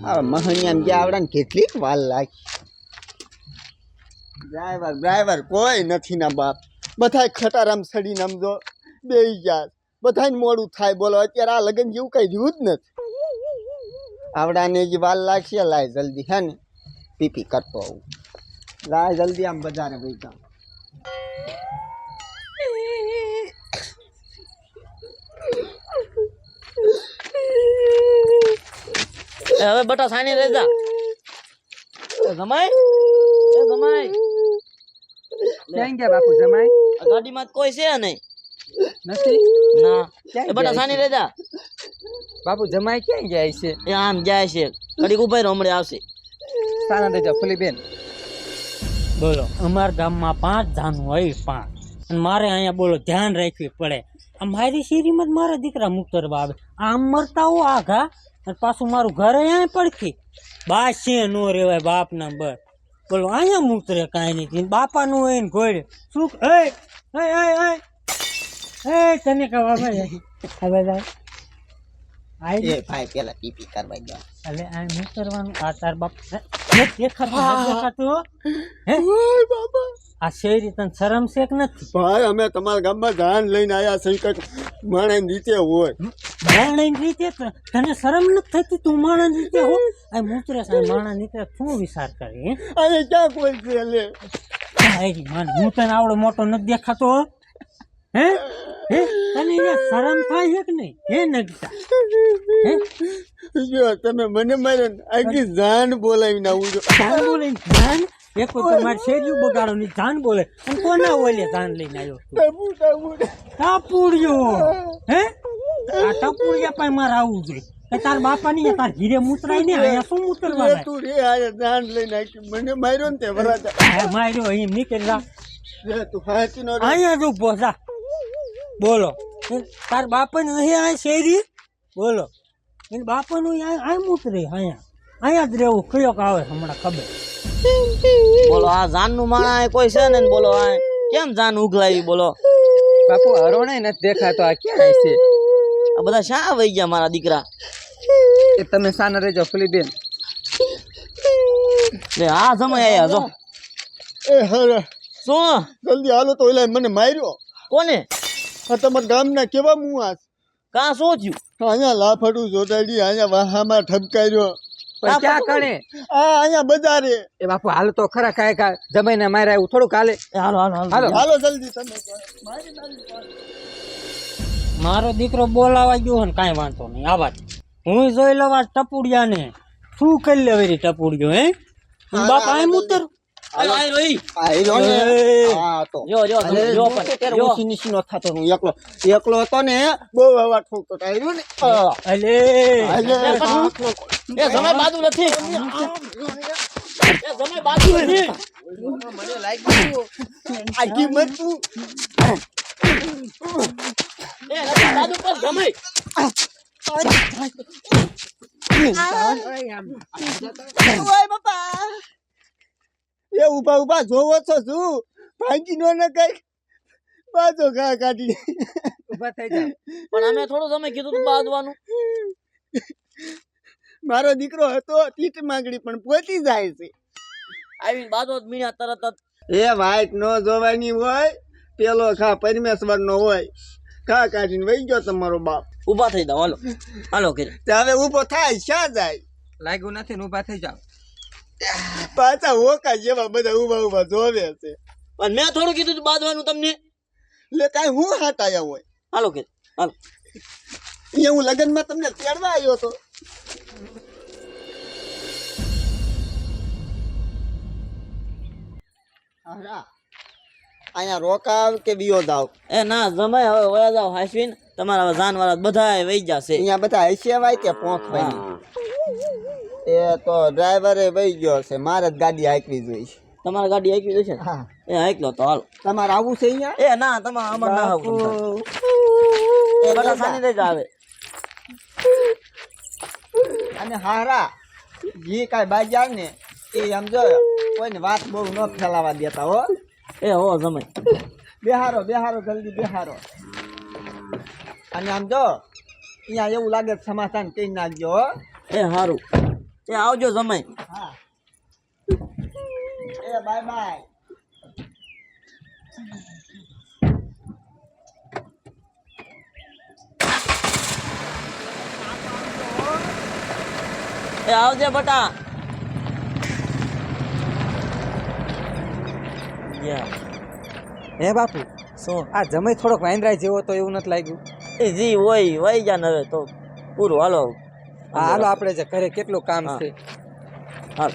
આ મહણિયાને ગયા આવડા ને કેટલીક વાર લાગી. ડ્રાઈવર કોઈ નથી ના બાપ. બધાય ખટારામ સડીને આમ જો બેહી ગયા. બધાને મોડું થાય. બોલો અત્યારે આ લગન જેવું કઈ રહ્યું જ નથી. આવડાને જે વાર લાગશે લાય જલ્દી હે ને પીપી કરતો આવું. લાય જલ્દી આમ બજારે વહી જાઉં. હવે બટા સાની રહી જા. જમાઈ જમાઈ ક્યાં ગયા બાપુ જમાઈ? ગાડીમાં કોઈ છે નહીં. નથી ના ક્યાં એ બટા ગયા સાની છે? રહી જા. બાપુ જમાઈ ક્યાં જાય છે? એ આમ જાય છે. ઘડીક ઉભા રહો, હમણાં આવશે. સાના દેજો ફૂલીબેન. બોલો અમારા ગામમાં 5 ધાન હોય 5 અને મારે અહીંયા બોલો ધ્યાન રાખવી પડે. આ મારી શેરીમાં જ મારા દીકરા મુક્તરવા આવે. આમ મરતા હો આઘા અને પાછું મારું ઘર અહીંયા પડખી. બા છે નો રેવાય બાપના બસ. બોલો અહીંયા મુક્તરે કાંઈ નહીં. બાપાનું હોય ને ઘોડે શું તને કહેવા હવે એ ભાઈ પેલા પીપી કરવા ગયા. એટલે આ મુક્તરવાનું આ તાર બાપ દેખાતું હે બાબા આ શેરી તને શરમ છે કે નથી? ભાઈ અમે તમારા ગામમાં ધાન લઈને આવ્યા સંકટ માણસ રીતે હોય. માણસ રીતે તને શરમ નથી થતી? તું માણસ રીતે હો આ મૂતરે સાહેબ માણસ નીકળે શું વિચાર કરે હે? અને ક્યાં કોઈ છે લે માન હું તને આવડો મોટો નથી દેખાતો હે હે તને અહીંયા શરમ થાય છે કે નહીં હે નગતા હે જો તમે મને માર્યો ને આખી જાન બોલાવીને આવું છો. ધાન બોલે ધાન એક તો તમારી શેરીયું બગાડો ની ધાન બોલે અને કોના ઓલે ધાન લઈને આવ્યો ટપુડિયો હે આ ટપુડિયા પાસે મારે આવવું જોઈએ કે તાર બાપા ની તાર ઘીરે મૂતરાય ને અહીંયા શું મૂતરવા તું રે આ જાન લઈને આવી મને માર્યો ને તે વરાતા માર્યો એમ નીકળી જા તું હાચી નો અહીંયા જ ઉભો જા બોલો તાર બાપા ને નહીં આ શેરી બોલો એને બાપાનું આ મૂતરે અહીંયા જ રહેવું કયો આવે હમણાં ખબર. બોલો આ જાન નું માણા કોઈ છે ને બોલો આ કેમ જાન ઉગલાવી બોલો. બાપુ હરોણે નથી દેખાતો. આ ક્યાં છે? આ બધા શા વહી ગયા મારા દીકરા? એ તમે સાના રહેજો ફૂલીબેન. લે આ જમાઈ આયા જો. એ હરા શું જલ્દી હાલો તો ઓલા મને માર્યો. કોને? આ તમારા ગામના કેવા મુઆ કા શું થયું? અહીંયા લાફડું જોડાડી અહીંયા વાહામાં ઠપકાર્યો. પણ ક્યાં કણે? આ અહીંયા બજારે. એ બાપુ હાલ તો ખરા કાંઈ જમાઈને માર્યા એવું થોડુંક હાલે. હાલો હાલો હાલો હાલો જલ્દી તમે મારો દીકરો બોલાવા ગયો ને કાંઈ વાંધો નહીં આવા હું જોઈ લવા ટપુડિયા ને શું કરી લેવેરી ટપુડિયો હે બાપ આય મૂતર આયો આયો રોઈ આયરો ને આ તો જો જો જો પણ જો નીચીનો થતો હું એકલો હતો ને બહુ અવાજ ઠોકતો આયરો ને અલે એ સમય બાજુ નથી. એ સમય બાજુ નથી. મને લાગ્યું આ કિંમત તું એ નથી બાજુ પર સમય. ઓય બાપા એ ઉભા જોવો છો શું ભાંગી નો ને કઈ બાજો ઘા કાઢી ઊભા થઈ જાવ. પણ અમે થોડો સમય કીધું તું બાંધવાનું. મારો દીકરો હતો તીટ માંગડી પણ પહોંચી જાય છે. આવીને બાંધો જ મીણા તરત જ. એ વાઈટ નો જોવાની હોય પેલો ખા પરમેશ્વર નો હોય ખા કાઢીને વહી ગયો તમારો બાપ. ઊભા થઈ જાવ હાલો હાલો કે તે હવે ઊભો થાય શા જાય લાગ્યું નથી ને ઊભા થઈ જાવ. પાછા હોકા જેવા બધા ઊભા જોવે છે. પણ મેં થોડું કીધું તું બાંધવાનું તમને. એટલે કાંઈ હું હાથ આવ્યા હોય હાલો કે હાલો. અહીંયા હું લગ્નમાં તમને તેડવા આવ્યો હતો. અહીંયા રોકાવ કે બીયો દાવ? એ ના જમાય હવે વયા જાવ હાસવીન. તમારા જાનવાળા બધા વહી જશે. અહીંયા બધા હૈસિયાવાય કે પહોંચવાય? એ તો ડ્રાઈવરે વહી ગયો છે. મારે જ ગાડી હાંકવી જોઈએ. તમારી ગાડી હાંકવી જશે ને? હા એ હાંક લો તો હાલો. તમારે આવું છે અહીંયા? એ ના તમારે અમારે ના આવું. એ બધા સાની રહી આવે. અને હારા જે કાંઈ બાજી આવે ને એ સમજો કોઈને વાત બહુ ન ફેલાવા દેતા હો. એ હો જમાય બેહારો જલ્દી બેહારો. અને આમ જો અહીંયા એવું લાગે સમાધાન કરી નાખજો હો. એ સારું. એ આવજો જમાઈ. હા એ બાય બાય. એ આવજે બટા. યા હે બાપુ શું આ જમાઈ થોડોક વાંદરાય જેવો તો એવું નથી લાગ્યું. એ જી હોય વહી જા ને હવે તો પૂરું હાલો. હા હાલો આપણે જે ઘરે કેટલું કામ હા. છે. હાલ